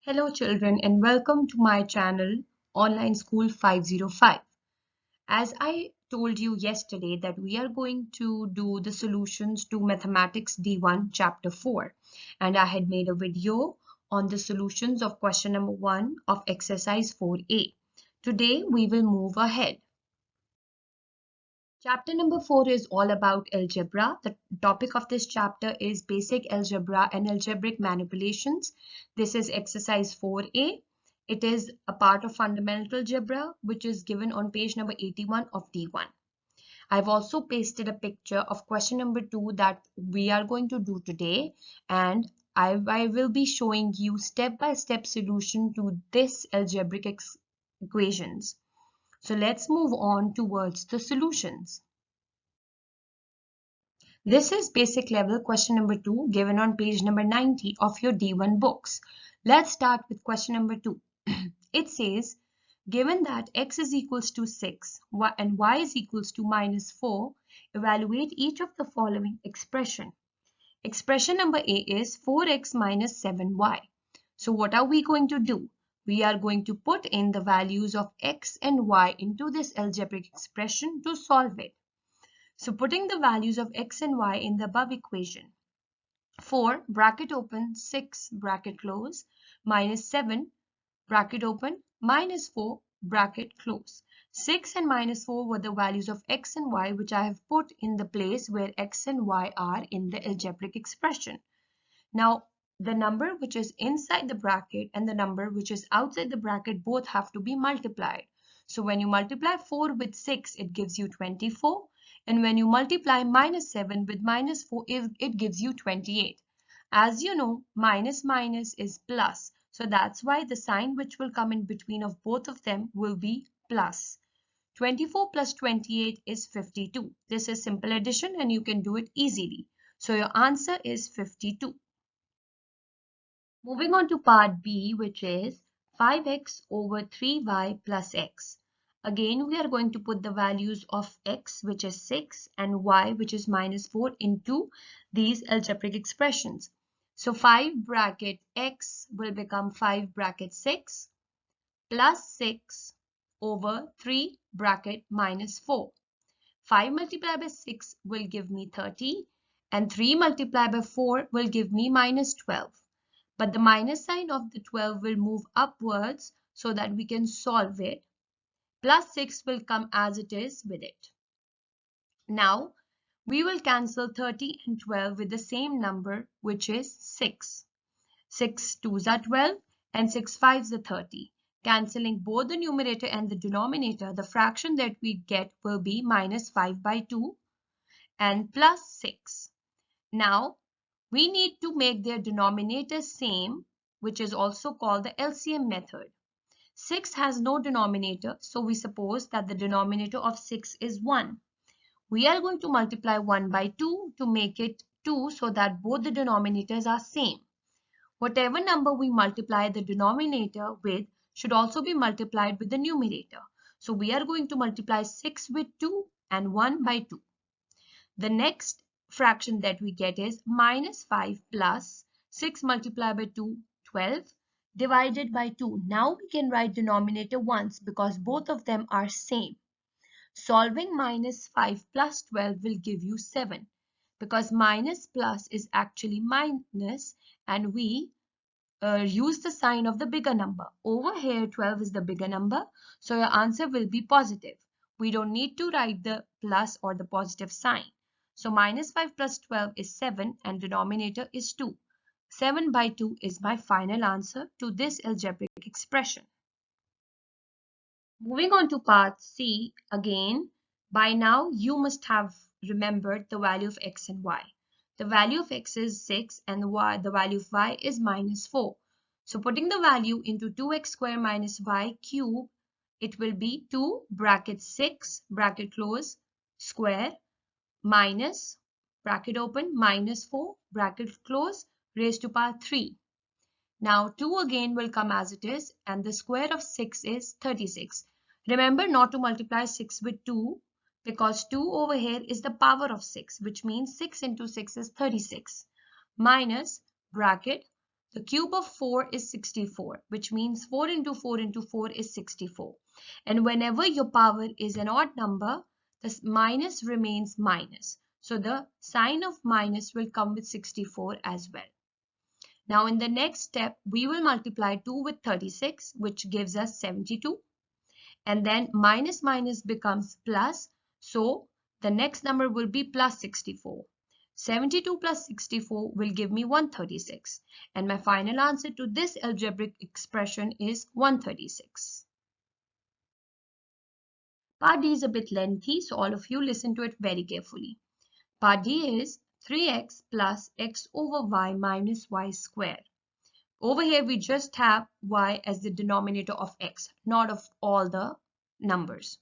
Hello children and welcome to my channel Online School 505. As I told you yesterday that we are going to do the solutions to Mathematics D1 Chapter 4 and I had made a video on the solutions of question number 1 of exercise 4A. Today we will move ahead. Chapter number 4 is all about algebra. The topic of this chapter is basic algebra and algebraic manipulations. This is exercise 4A. It is a part of fundamental algebra which is given on page number 81 of D1. I've also pasted a picture of question number 2 that we are going to do today, and I will be showing you step-by-step solution to this algebraic equations. So let's move on towards the solutions. This is basic level question number 2 given on page number 90 of your D1 books. Let's start with question number 2. It says, given that x is equals to 6 and y is equals to minus 4, evaluate each of the following expression. Expression number A is 4x minus 7y. So what are we going to do? We are going to put in the values of x and y into this algebraic expression to solve it. So putting the values of x and y in the above equation, 4 bracket open 6 bracket close minus 7 bracket open minus 4 bracket close. 6 and minus 4 were the values of x and y which I have put in the place where x and y are in the algebraic expression. Now the number which is inside the bracket and the number which is outside the bracket both have to be multiplied. So when you multiply 4 with 6, it gives you 24. And when you multiply minus 7 with minus 4, it gives you 28. As you know, minus minus is plus. So that's why the sign which will come in between of both of them will be plus. 24 plus 28 is 52. This is simple addition and you can do it easily. So your answer is 52. Moving on to part B, which is 5x over 3y plus x. Again, we are going to put the values of x, which is 6, and y, which is minus 4, into these algebraic expressions. So 5 bracket x will become 5 bracket 6 plus 6 over 3 bracket minus 4. 5 multiplied by 6 will give me 30, and 3 multiplied by 4 will give me minus 12. But the minus sign of the 12 will move upwards so that we can solve it. Plus 6 will come as it is with it. Now, we will cancel 30 and 12 with the same number, which is 6. 6 2s are 12 and 6 5s are 30. Cancelling both the numerator and the denominator, the fraction that we get will be minus 5 by 2 and plus 6. Now, we need to make their denominator same, which is also called the LCM method. 6 has no denominator, so we suppose that the denominator of 6 is 1. We are going to multiply 1 by 2 to make it 2 so that both the denominators are same. Whatever number we multiply the denominator with should also be multiplied with the numerator. So we are going to multiply 6 with 2 and 1 by 2. The next fraction that we get is minus 5 plus 6 multiplied by 2, 12 divided by 2. Now we can write denominator once because both of them are same. Solving minus 5 plus 12 will give you 7 because minus plus is actually minus and we use the sign of the bigger number. Over here 12 is the bigger number, so your answer will be positive. We don't need to write the plus or the positive sign. So minus 5 plus 12 is 7 and denominator is 2. 7 by 2 is my final answer to this algebraic expression. Moving on to part C, again, by now you must have remembered the value of x and y. The value of x is 6 and the value of y is minus 4. So putting the value into 2x square minus y cube, it will be 2 bracket 6 bracket close square minus bracket open minus 4 bracket close raised to power 3. Now 2 again will come as it is and the square of 6 is 36. Remember not to multiply 6 with 2 because 2 over here is the power of 6, which means 6 into 6 is 36 minus bracket The cube of 4 is 64, which means 4 into 4 into 4 is 64. And whenever your power is an odd number, the minus remains minus. So the sign of minus will come with 64 as well. Now in the next step, we will multiply 2 with 36, which gives us 72. And then minus minus becomes plus. So the next number will be plus 64. 72 plus 64 will give me 136. And my final answer to this algebraic expression is 136. Part D is a bit lengthy, so all of you listen to it very carefully. Part D is 3x plus x over y minus y squared. Over here, we just have y as the denominator of x, not of all the numbers.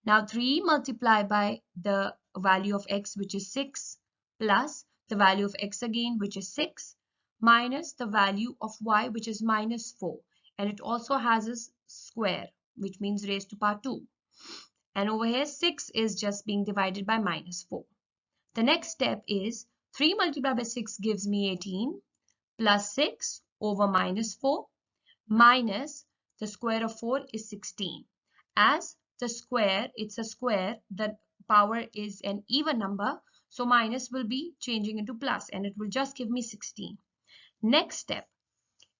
Now 3 multiplied by the value of x, which is 6, plus the value of x again, which is 6, minus the value of y, which is minus 4. And it also has a square, which means raised to power 2. And over here, 6 is just being divided by minus 4. The next step is 3 multiplied by 6 gives me 18, plus 6 over minus 4, minus the square of 4 is 16. As the square, it's a square, the power is an even number, so minus will be changing into plus and it will just give me 16. Next step,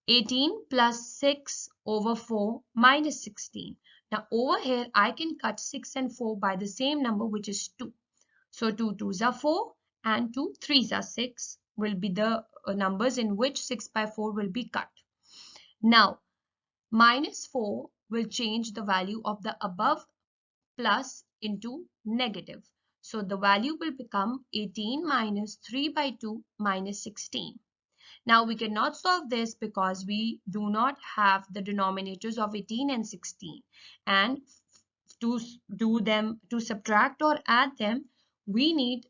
18 plus 6 over 4 minus 16. Now over here, I can cut 6 and 4 by the same number, which is 2. So 2 2s are 4 and 2 3s are 6 will be the numbers in which 6 by 4 will be cut. Now, minus 4 will change the value of the above plus into negative. So the value will become 18 minus 3 by 2 minus 16. Now we cannot solve this because we do not have the denominators of 18 and 16. And to subtract or add them, we need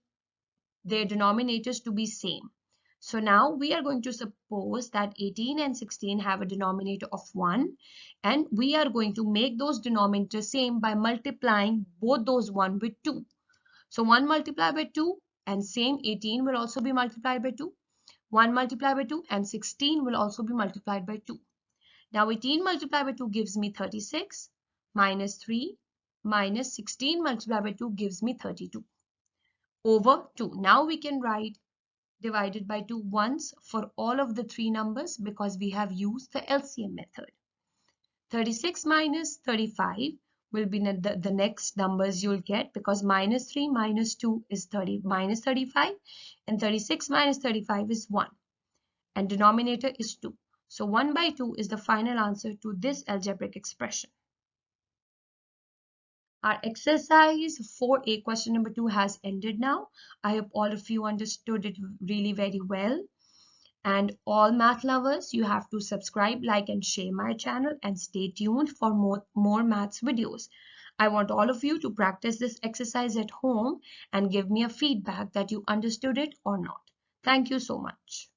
their denominators to be same. So now we are going to suppose that 18 and 16 have a denominator of 1 and we are going to make those denominators same by multiplying both those 1 with 2. So 1 multiplied by 2 and same 18 will also be multiplied by 2. 1 multiplied by 2 and 16 will also be multiplied by 2. Now 18 multiplied by 2 gives me 36 minus 3 minus 16 multiplied by 2 gives me 32 over 2. Now we can write divided by 2 once for all of the 3 numbers because we have used the LCM method. 36 minus 35 will be the next numbers you'll get because minus 3 minus 2 is minus 35 and 36 minus 35 is 1 and denominator is 2. So 1 by 2 is the final answer to this algebraic expression. Our exercise 4A question number 2 has ended now. I hope all of you understood it really very well. And all math lovers, you have to subscribe, like and share my channel and stay tuned for more maths videos. I want all of you to practice this exercise at home and give me a feedback that you understood it or not. Thank you so much.